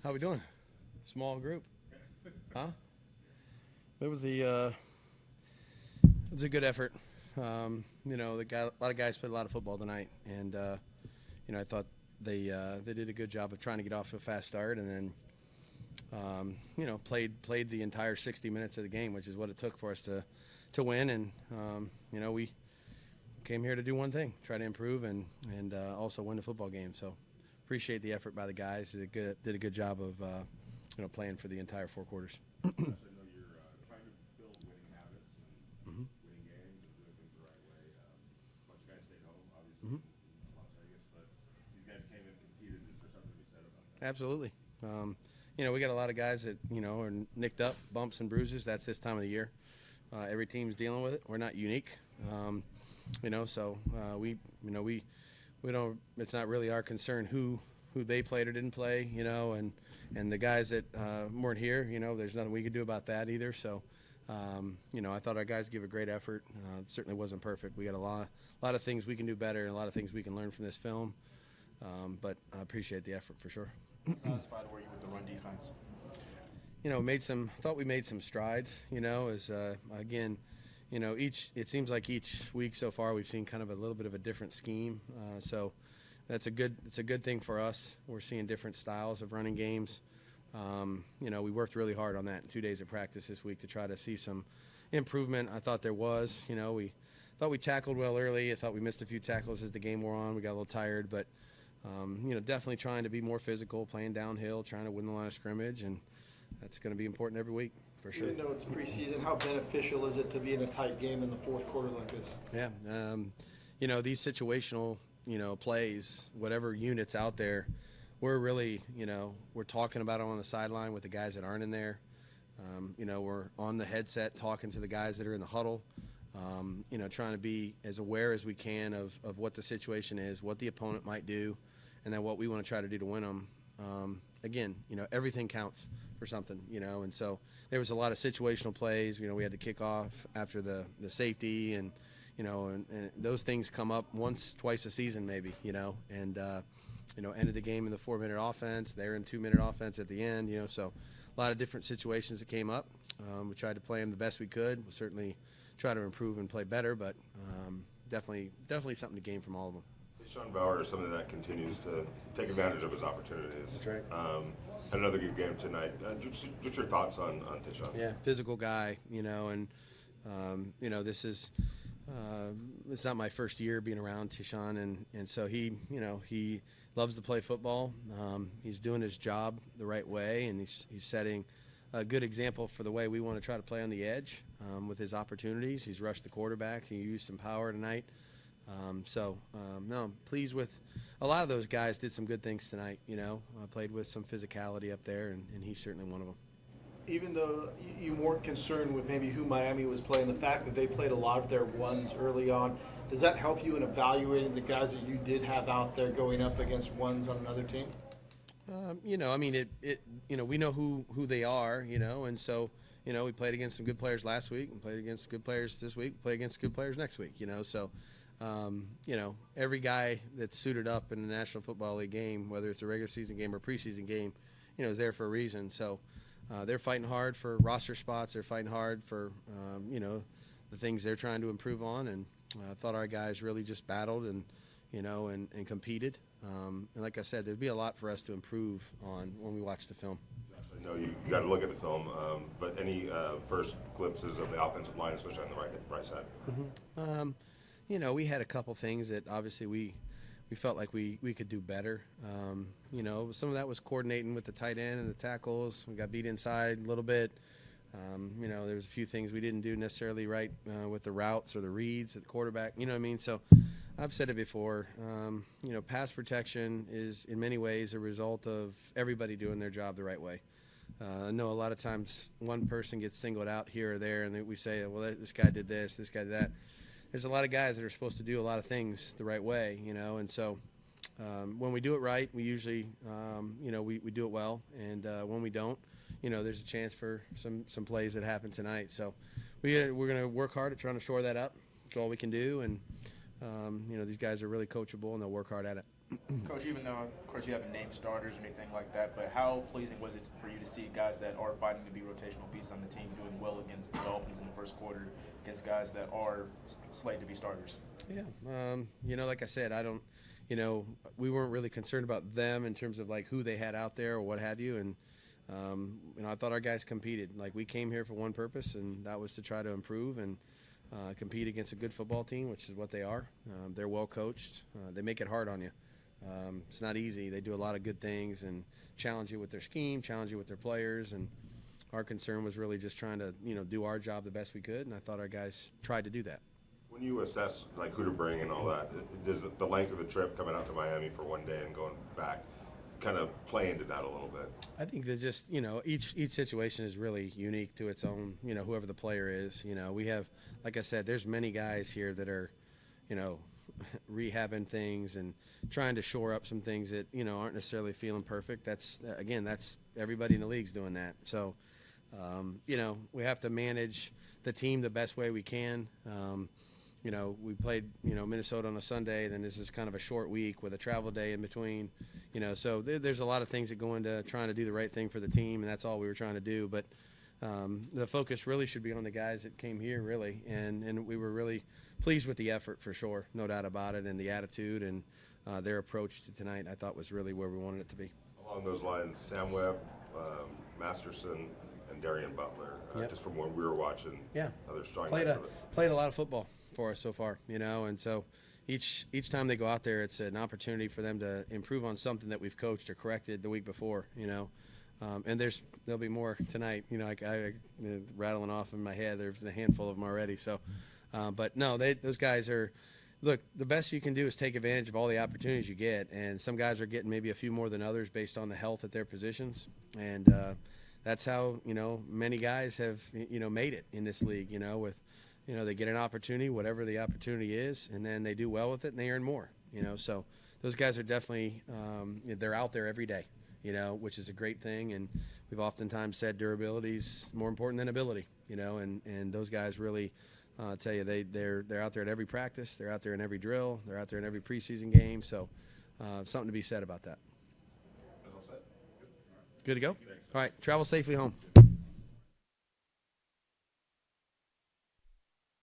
How we doing? Small group, huh? It was a good effort. A lot of guys played a lot of football tonight, and I thought they did a good job of trying to get off to a fast start, and then played the entire 60 minutes of the game, which is what it took for us to win. And we came here to do one thing: try to improve and also win the football game. So appreciate the effort by the guys. Did a good job of playing for the entire 4 quarters. I know you're trying to build winning habits and winning games and doing things the right way. A bunch of guys stayed home, obviously, in Las Vegas, but these guys came in and competed. Is there something to be said about that? Absolutely. We got a lot of guys that are nicked up, bumps and bruises. That's this time of the year. Every team's dealing with it. We're not unique. So we don't. It's not really our concern who they played or didn't play. And the guys that weren't here, there's nothing we could do about that either. So, I thought our guys gave a great effort. It certainly wasn't perfect. We got a lot of things we can do better and a lot of things we can learn from this film. But I appreciate the effort for sure. How satisfied were you with the run defense? Thought we made some strides. It seems like each week so far we've seen kind of a little bit of a different scheme. So it's a good thing for us. We're seeing different styles of running games. We worked really hard on that in 2 days of practice this week to try to see some improvement. I thought there was. We thought we tackled well early. I thought we missed a few tackles as the game wore on. We got a little tired, but definitely trying to be more physical, playing downhill, trying to win the line of scrimmage, and that's going to be important every week for sure. Even though it's preseason, how beneficial is it to be in a tight game in the fourth quarter like this? Yeah, these situational plays, whatever units out there, we're really we're talking about it on the sideline with the guys that aren't in there. We're on the headset talking to the guys that are in the huddle. Trying to be as aware as we can of what the situation is, what the opponent might do, and then what we want to try to do to win them. Again, everything counts for something, and so there was a lot of situational plays. We had to kick off after the safety, and those things come up once, twice a season maybe, and ended the game in the 4-minute offense. They're in 2-minute offense at the end, so a lot of different situations that came up. We tried to play them the best we could. We'll certainly try to improve and play better, but definitely something to gain from all of them. Sean Bauer is something that continues to take advantage of his opportunities. That's right. Had another good game tonight. Just your thoughts on Tishawn? Yeah, physical guy, and this is it's not my first year being around Tishawn, and so he loves to play football. He's doing his job the right way, and he's setting a good example for the way we want to try to play on the edge with his opportunities. He's rushed the quarterback. He used some power tonight. I'm pleased with a lot of those guys. Did some good things tonight. Played with some physicality up there, and he's certainly one of them. Even though you weren't concerned with maybe who Miami was playing, the fact that they played a lot of their ones early on, does that help you in evaluating the guys that you did have out there going up against ones on another team? We know who they are, and so, we played against some good players last week and played against good players this week, play against good players next week, so, every guy that's suited up in the National Football League game, whether it's a regular season game or preseason game, is there for a reason. So they're fighting hard for roster spots. They're fighting hard for, the things they're trying to improve on, and I thought our guys really just battled and competed. And like I said, there'd be a lot for us to improve on when we watch the film. I know you got to look at the film, but any first glimpses of the offensive line, especially on the right side? Mm-hmm. We had a couple things that obviously we felt like we could do better. Some of that was coordinating with the tight end and the tackles. We got beat inside a little bit. There was a few things we didn't do necessarily right with the routes or the reads at the quarterback. So I've said it before. Pass protection is in many ways a result of everybody doing their job the right way. I know a lot of times one person gets singled out here or there, and then we say, well, this guy did this guy did that. There's a lot of guys that are supposed to do a lot of things the right way, and so when we do it right, we usually, we do it well, and when we don't, there's a chance for some plays that happen tonight. So we're going to work hard at trying to shore that up. That's all we can do, and these guys are really coachable, and they'll work hard at it. Coach, even though, of course, you haven't named starters or anything like that, but how pleasing was it for you to see guys that are fighting to be rotational pieces on the team doing well against the Dolphins in the first quarter, against guys that are slated to be starters? Yeah, like I said, I don't, we weren't really concerned about them in terms of like who they had out there or what have you, and I thought our guys competed. Like we came here for one purpose, and that was to try to improve and compete against a good football team, which is what they are. They're well coached. They make it hard on you. It's not easy. They do a lot of good things and challenge you with their scheme, challenge you with their players, and our concern was really just trying to, do our job the best we could, and I thought our guys tried to do that. When you assess like who to bring and all that, does the length of the trip coming out to Miami for one day and going back kind of play into that a little bit? I think that just, each situation is really unique to its own, whoever the player is. We have, like I said, there's many guys here that are, rehabbing things and trying to shore up some things that, aren't necessarily feeling perfect. That's everybody in the league's doing that. So, we have to manage the team the best way we can. We played, Minnesota on a Sunday, then this is kind of a short week with a travel day in between, so there's a lot of things that go into trying to do the right thing for the team, and that's all we were trying to do. But the focus really should be on the guys that came here, really, and we were really pleased with the effort for sure, no doubt about it, and the attitude and their approach to tonight I thought was really where we wanted it to be. Along those lines, Sam Webb, Masterson, and Darian Butler, Yep. just from when we were watching. Yeah. Another strong Played night a lot of football for us so far, and so each time they go out there, it's an opportunity for them to improve on something that we've coached or corrected the week before, and there'll be more tonight. I rattling off in my head. There's a handful of them already. So, but no, those guys are. Look, the best you can do is take advantage of all the opportunities you get, and some guys are getting maybe a few more than others based on the health at their positions, and that's how many guys have made it in this league. With they get an opportunity, whatever the opportunity is, and then they do well with it and they earn more. So those guys are definitely they're out there every day. Which is a great thing, and we've oftentimes said durability is more important than ability. And those guys really tell you they're out there at every practice, they're out there in every drill, they're out there in every preseason game. So something to be said about that. Good to go. All right, travel safely home.